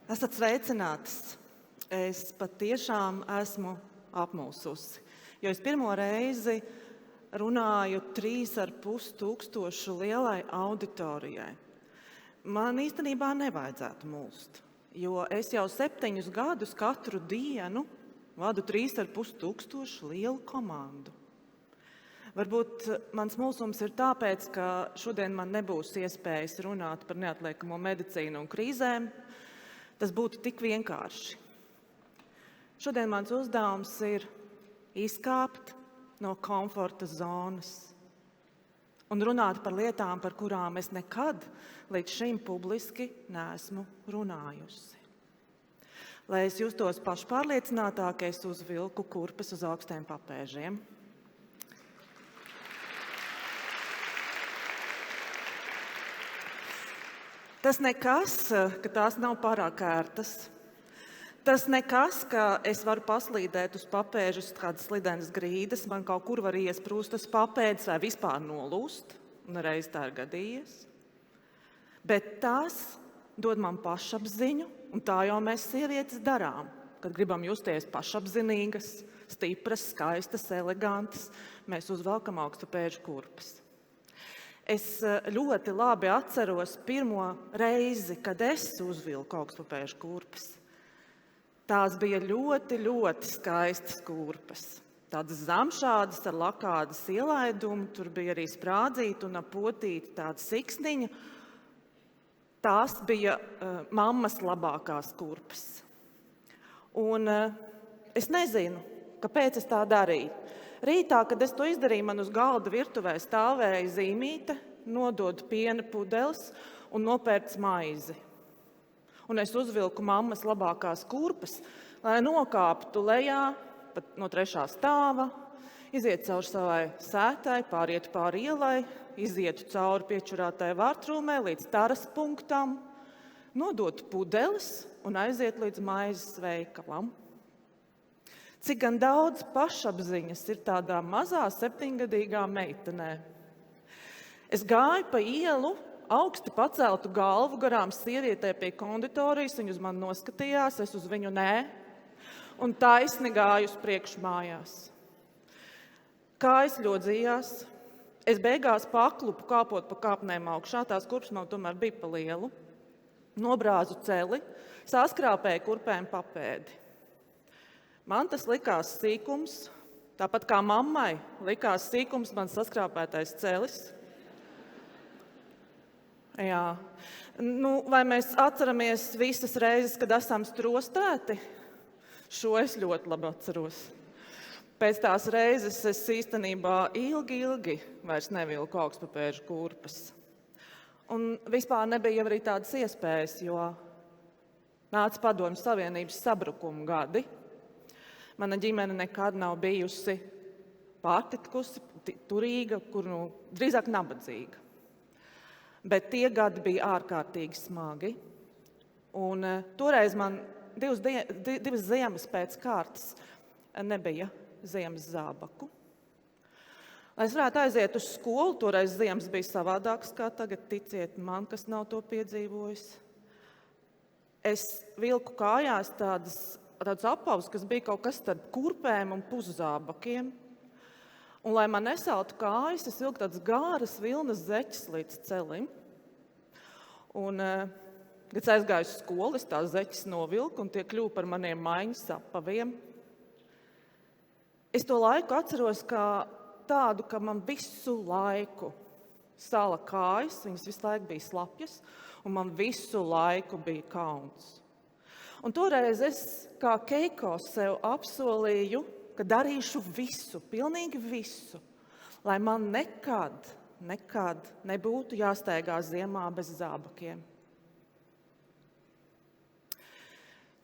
Esat sveicinātas. Es patiešām esmu apmulsusi, jo es pirmo reizi runāju 3,5 tūkstošu lielai auditorijai. Man īstenībā nevajadzētu mulst, jo es jau 7 gadus katru dienu vadu 3,5 tūkstošu lielu komandu. Varbūt mans mulsums ir tāpēc, ka šodien man nebūs iespējas runāt par neatliekamo medicīnu un krīzēm. Tas būtu tik vienkārši. Šodien mans uzdevums ir izkāpt no komforta zonas un runāt par lietām, par kurām es nekad līdz šim publiski neesmu runājusi. Lai es justos pašpārliecinātāk, es uzvilku kurpes uz augstiem papēžiem. Tas nekas, ka tās nav pārāk ērtas. Tas nekas, ka es varu paslīdēt uz papēžas kādas slidenas grīdas, man kaut kur var iesprūst tas papēdis vai vispār nolūst, un reiz tā ir gadījies. Bet tās dod man pašapziņu, un tā jau mēs sievietes darām, kad gribam justies pašapzinīgas, stipras, skaistas, elegantas, mēs uzvelkam augstupēžu kurpes. Es ļoti labi atceros pirmo reizi, kad es uzvilku augstupēžu kurpes. Tās bija ļoti, ļoti skaistas kurpes. Tādas zamšādas ar lakādas ielaidumu, tur bija arī sprādzīta un apotīta tāda siksniņa. Tās bija mammas labākās kurpes. Un es nezinu, kāpēc es tā darīju. Rītā, kad es to izdarīju, man uz galda virtuvē stāvēja zīmīte, nodod piena pudeles un nopērts maizi. Un es uzvilku mammas labākās kurpes, lai nokāptu lejā pat no 3. stāva, iziet cauri savai sētai, pāriet pāri ielai, izietu cauri piečurātai vārtrūmē līdz taras punktam, nodot pudeles un aiziet līdz maizes veikalam. Cik gan daudz pašapziņas ir tādā mazā 7-gadīgā meitenē. Es gāju pa ielu, augsti paceltu galvu garām sievietē pie konditorijas, viņa uz mani noskatījās, es uz viņu nē, un taisni gāju uz priekšu mājās. Kājas ļodzījās, es beigās paklupu kāpot pa kāpnēm augšā, tās kurpes man tomēr bija pa lielu, nobrāzu celi, saskrāpēju kurpēm papēdi. Man tas likās sīkums, tāpat kā mammai likās sīkums man saskrāpētais celis. Jā. Vai mēs atceramies visas reizes, kad esam strostēti? Šo es ļoti labi atceros. Pēc tās reizes es īstenībā ilgi vairs nevilku augstupēžu kurpes. Un vispār nebija arī tādas iespējas, jo nāca Padomju Savienības sabrukuma gadi. Mana ģimene nekad nav bijusi pārtikusi, turīga, drīzāk nabadzīga. Bet tie gadi bija ārkārtīgi smagi. Un toreiz man 2 ziemas pēc kārtas nebija ziemas zābaku. Lai es varētu aiziet uz skolu, toreiz ziemas bija savādākas kā tagad, ticiet man, kas nav to piedzīvojis. Es vilku kājās tādus apavus, kas bija kaut kas starp kurpēm un puszābakiem. Un, lai man nesaltu kājas, es vilku tādas gāras vilnas zeķes līdz celim. Un, kad es aizgāju uz skolu, es tās zeķes novilku, un tie kļuva par maniem maiņas apaviem. Es to laiku atceros kā tādu, ka man visu laiku sala kājas, viņas visu laiku bija slapjas, un man visu laiku bija kauns. Un toreiz es kā Keiko sev apsolīju, ka darīšu visu, pilnīgi visu, lai man nekad nebūtu jāsteigā ziemā bez zābakiem.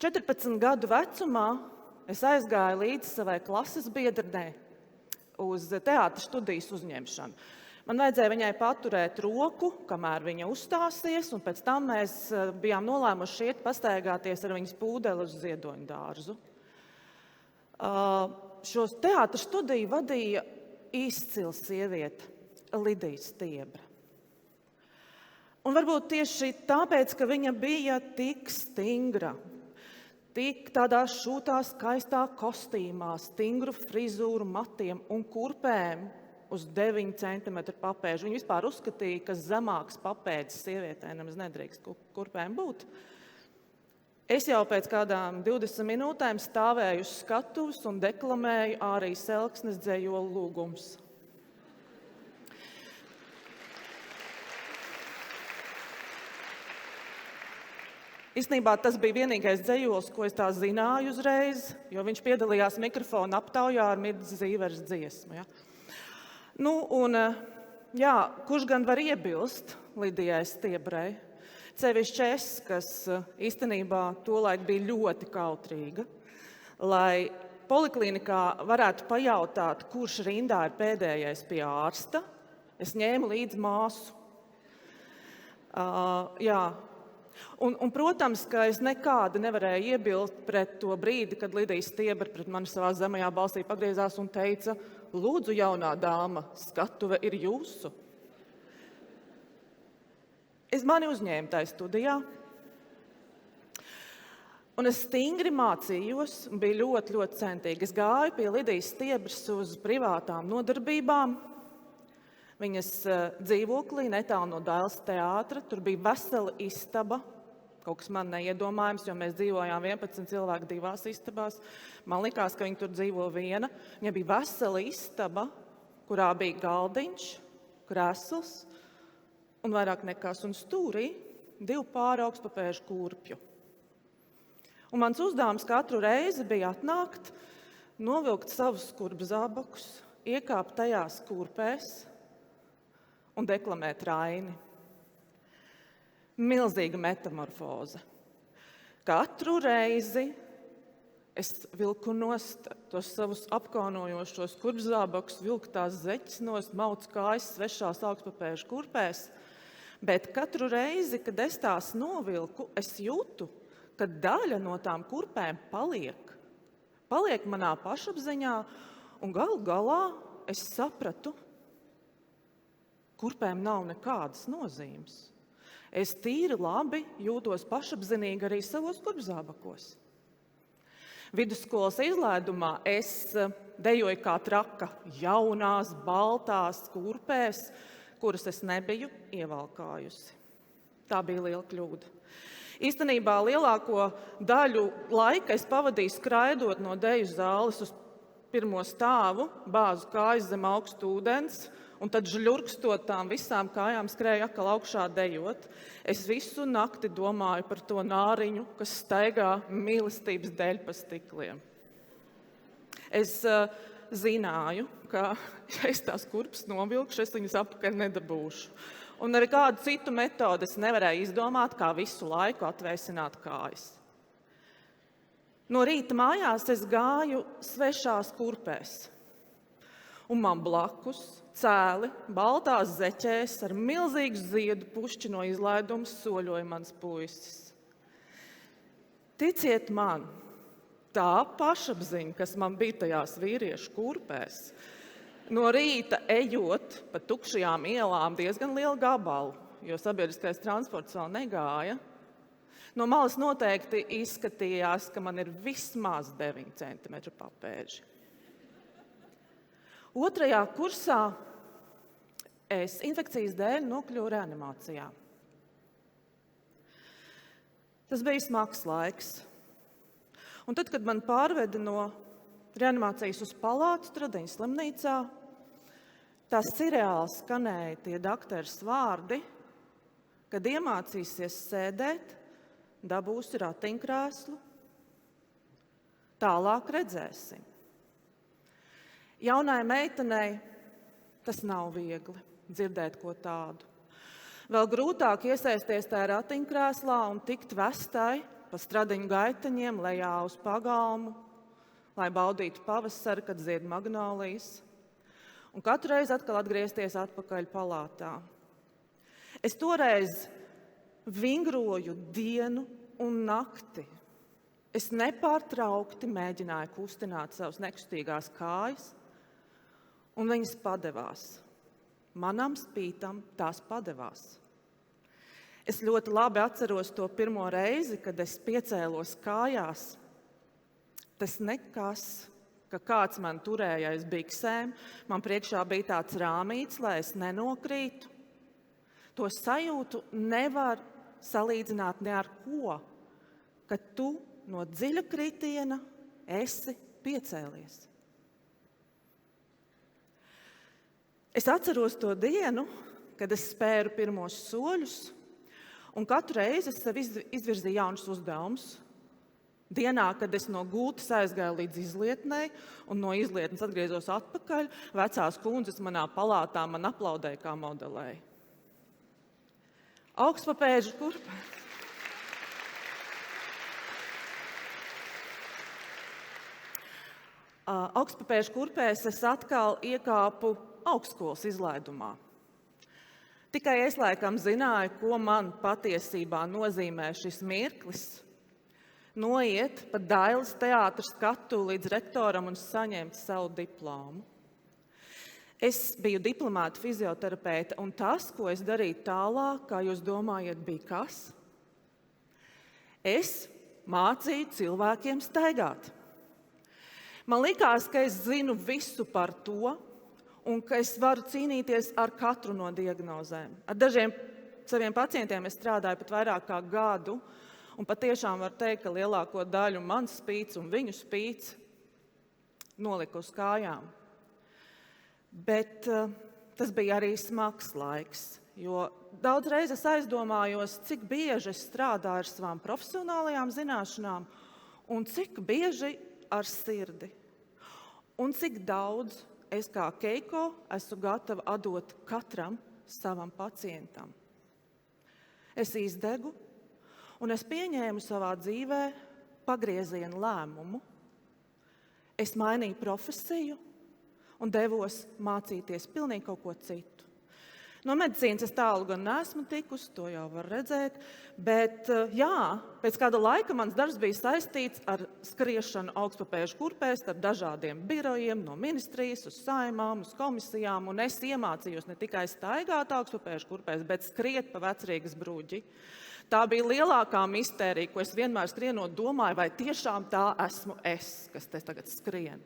14 gadu vecumā es aizgāju līdz savai klases biedrenei uz teātra studijas uzņemšanu. Man vajadzēja viņai paturēt roku, kamēr viņa uzstāsies, un pēc tam mēs bijām nolēmuši iet pastaigāties ar viņas pūdeli uz Ziedoņu dārzu. Šo teātra studiju vadīja izcila sieviete Lidija Stiebra. Un varbūt tieši tāpēc, ka viņa bija tik stingra, tik tādā šūtā, skaistā kostīmā, stingru frizūru, matiem un kurpēm uz 9 centimetru papēžu. Viņa vispār uzskatīja, ka zemāks papēdzis sievietē nemaz nedrīkst kurpēm būt. Es jau pēc kādām 20 minūtēm stāvēju uz skatuves un deklamēju Ārijas Elksnes dzejolu Lūgums. Īstenībā tas bija vienīgais dzejols, ko es tā zināju uzreiz, jo viņš piedalījās mikrofona aptaujā ar Mirdzes Zīveres dziesmu. Ja? Kurš gan var iebilst Lidijai Stiebrei? Sevišķi es, kas īstenībā tolaik bija ļoti kautrīga, lai poliklinikā varētu pajautāt, kurš rindā ir pēdējais pie ārsta, es ņēmu līdzi māsu. Protams, ka es nekādi nevarēju iebilst pret to brīdi, kad Lidija Stiebra pret mani savā zemajā balsī pagriezās un teica: "Lūdzu, jaunā dāma, skatuve ir jūsu." Mani uzņēma tajā studijā, un es stingri mācījos un biju ļoti, ļoti centīga. Es gāju pie Lidijas Stiebras uz privātām nodarbībām. Viņas dzīvoklī netālu no Dailes teātra. Tur bija vesela istaba, kaut kas man neiedomājams, jo mēs dzīvojām 11 cilvēki 2 istabās. Man likās, ka viņa tur dzīvo viena. Viņa bija vesela istaba, kurā bija galdiņš, krēsls un vairāk nekas, un stūrī 2 pāri augstpapēžu kurpju. Un mans uzdevums katru reizi bija atnākt, novilkt savus kurpzābakus, iekāpt tajās kurpēs un deklamēt Raini. Milzīga metamorfoze. Katru reizi es vilku nost tos savus apkaunojošos kurpzābakus, vilku tās zeķes nost, maucu kājas svešās augstpapēžu kurpēs, bet katru reizi, kad es tās novilku, es jūtu, ka daļa no tām kurpēm paliek manā pašapziņā, un galu galā es sapratu, kurpēm nav nekādas nozīmes. Es tīri labi jūtos pašapzinīgi arī savos kurpzābakos. Vidusskolas izlaidumā es dejoju kā traka jaunās, baltās kurpēs, kuras es nebiju ievalkājusi. Tā bija liela kļūda. Īstenībā lielāko daļu laika es pavadīju skraidot no deju zāles uz pirmo stāvu, bāzu kājas zem augstu ūdens, un tad žļurkstot tām visām kājām skrēju atkal augšā dejot. Es visu nakti domāju par to nāriņu, kas staigā mīlestības dēļ pa stikliem. Es zināju, ka, ja es tās kurpes novilkšu, es viņas apakaļ nedabūšu. Un ar kādu citu metodi es nevarēju izdomāt, kā visu laiku atvēsināt kājas. No rīta mājās es gāju svešās kurpēs. Un man blakus cēli baltās zeķēs ar milzīgu ziedu pušķi no izlaiduma soļoja mans puisis. Ticiet man, tā pašapziņa, kas man bija tajās vīriešu kurpēs, no rīta ejot pa tukšajām ielām diezgan lielu gabalu, jo sabiedriskais transports vēl negāja, no malas noteikti izskatījās, ka man ir vismaz 9 centimetru papēži. 2. kursā es infekcijas dēļ nokļuvu reanimācijā. Tas bija smags laiks. Un tad, kad man pārveda no reanimācijas uz palātu Stradiņas slimnīcā, tā sirreāli skanēja tie dakteres vārdi, kad iemācīsies sēdēt, dabūsi ratiņkrēslu, tālāk redzēsim. Jaunai meitenei tas nav viegli dzirdēt ko tādu. Vēl grūtāk iesaisties tajā ratiņkrēslā un tikt vestai pa Stradiņu gaitaņiem lejā uz pagalmu, lai baudītu pavasari, kad zied magnolijas, un katru reizi atkal atgriezties atpakaļ palātā. Es toreiz vingroju dienu un nakti. Es nepārtraukti mēģināju kustināt savas nekustīgās kājas, un viņas padevās. Manam spītam tās padevās. Es ļoti labi atceros to pirmo reizi, kad es piecēlos kājās. Tas nekas, ka kāds man turēja aiz biksēm, man priekšā bija tāds rāmīts, lai es nenokrītu. To sajūtu nevar salīdzināt ne ar ko, kad tu no dziļa kritiena esi piecēlies. Es atceros to dienu, kad es spēru pirmos soļus, un katru reizi es sev izvirzīju jaunus uzdevumus. Dienā, kad es no gultas aizgāju līdz izlietnei un no izlietnes atgriezos atpakaļ, vecās kundzes manā palātā man aplaudēja kā modelei. Augstpapēžu kurpē. Augstpapēžu kurpēs es atkal iekāpu augstskolas izlaidumā. Tikai es laikam zināju, ko man patiesībā nozīmē šis mirklis. Noiet pa Dailes teātra skatu līdz rektoram un saņemt savu diplomu. Es biju diplomāta fizioterapeite, un tas, ko es darīju tālāk, kā jūs domājat, bija kas? Es mācīju cilvēkiem staigāt. Man likās, ka es zinu visu par to, un ka es varu cīnīties ar katru no diagnozēm. Ar dažiem saviem pacientiem es strādāju pat vairāk kā gadu, un patiešām var teikt, ka lielāko daļu mans spīts un viņu spīts noliku uz kājām. Bet tas bija arī smags laiks, jo daudzreiz es aizdomājos, cik bieži es strādāju ar savām profesionālajām zināšanām un cik bieži ar sirdi. Un cik daudz es kā Keiko esmu gatava atdot katram savam pacientam. Es izdegu, un es pieņēmu savā dzīvē pagrieziena lēmumu. Es mainīju profesiju un devos mācīties pilnīgi kaut ko citu. No medicīnas es tālu gan neesmu tikusi, to jau var redzēt, bet jā, pēc kāda laika mans darbs bija saistīts ar skriešanu augstpapēžu kurpēs starp dažādiem birojiem, no ministrijas uz saimām, uz komisijām, un es iemācījos ne tikai staigāt augstpapēžu kurpēs, bet skriet pa Vecrīgas bruģi. Tā bija lielākā mistērija, ko es vienmēr skrienot domāju, vai tiešām tā esmu es, kas te tagad skrien.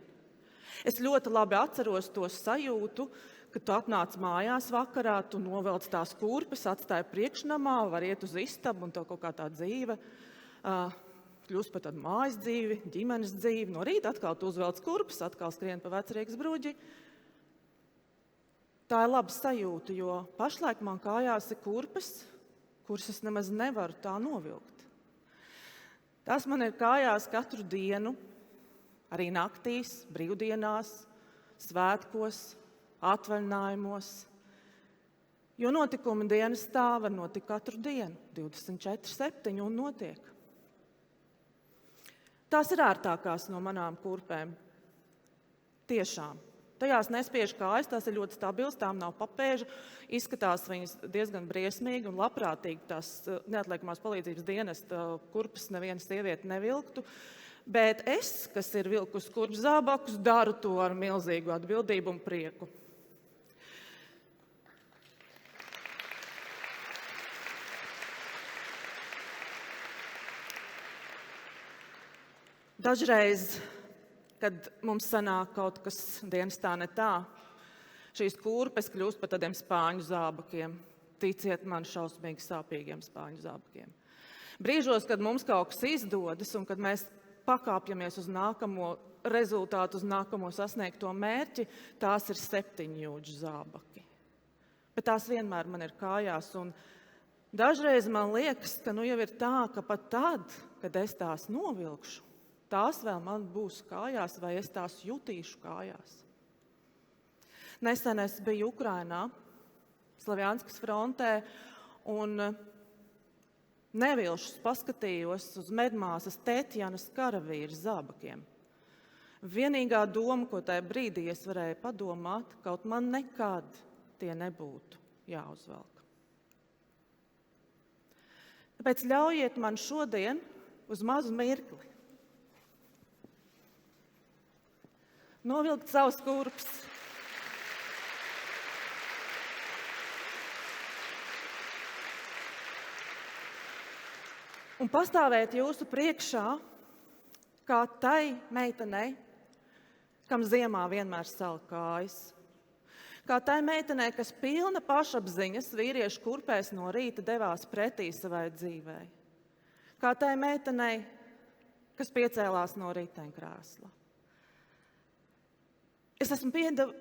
Es ļoti labi atceros to sajūtu, kad tu atnāc mājās vakarā, tu novelc tās kurpes, atstāji priekšnamā, var iet uz istabu un tev kaut kā tā dzīve kļūst par tādu mājas dzīvi, ģimenes dzīvi. No rīta atkal tu uzvelc kurpes, atkal skrien pa Vecrīgas bruģi. Tā ir laba sajūta, jo pašlaik man kājās ir kurpes, kuras es nemaz nevaru tā novilkt. Tās man ir kājās katru dienu, arī naktīs, brīvdienās, svētkos, atvaļinājumos, jo notikumi dienas tā var notikt katru dienu, 24/7 un notiek. Tās ir ērtākās no manām kurpēm. Tiešām. Tajās nespiež kājas, tās ir ļoti stabilas, tām nav papēža, izskatās viņas diezgan briesmīgi un labprātīgi tās neatliekamās palīdzības dienesta kurpes neviena sieviete nevilktu. Bet es, kas ir vilkus kurpes zābakus, daru to ar milzīgu atbildību un prieku. Dažreiz, kad mums sanāk kaut kas dienestā ne tā, šīs kurpes kļūst par tādiem spāņu zābakiem. Ticiet man, šausmīgi sāpīgiem spāņu zābakiem. Brīžos, kad mums kaut kas izdodas un kad mēs pakāpjamies uz nākamo rezultātu, uz nākamo sasniegto mērķi, tās ir 7 jūdžu zābaki. Bet tās vienmēr man ir kājās, un dažreiz man liekas, ka jau ir tā, ka pat tad, kad es tās novilkšu, tās vēl man būs kājās, vai es tās jutīšu kājās. Nesen es biju Ukrainā, Slavjanskas frontē, un nevilšus paskatījos uz medmāsas Tetjanas karavīra zābakiem. Vienīgā doma, ko tajā brīdī es varēju padomāt, kaut man nekad tie nebūtu jāuzvelk. Tāpēc ļaujiet man šodien uz mazu mirkli novilkt savus kurpes. un pastāvēt jūsu priekšā kā tai meitenei, kam ziemā vienmēr sal kājas. Kā tai meitenei, kas pilna pašapziņas vīriešu kurpēs no rīta devās pretī savai dzīvei. Kā tai meitenei, kas piecēlās no riteņkrēsla. Es esmu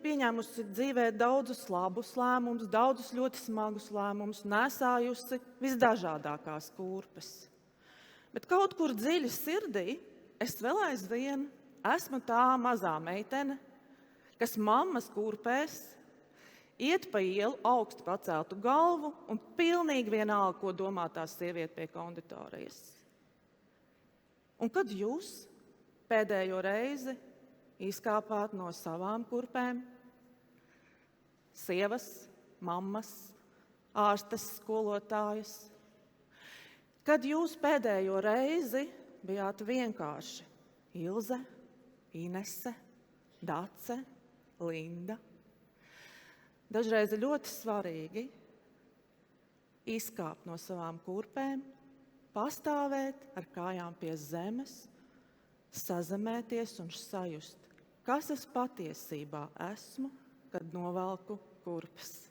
pieņēmusi dzīvē daudzus labus lēmumus, daudzus ļoti smagus lēmumus, nesājusi visdažādākās kurpes. Bet kaut kur dziļi sirdī es vēl aizvien esmu tā mazā meitene, kas mammas kurpēs iet pa ielu augstu paceltu galvu un pilnīgi vienalga, ko domā tā sieviete pie konditorijas. Un kad jūs pēdējo reizi izkāpāt no savām kurpēm? Sievas, mammas, ārstes, skolotājas. Kad jūs pēdējo reizi bijāt vienkārši Ilze, Inese, Dace, Linda? Dažreiz ir ļoti svarīgi izkāpt no savām kurpēm, pastāvēt ar kājām pie zemes, sazemēties un sajust, kas es patiesībā esmu, kad novelku kurpes.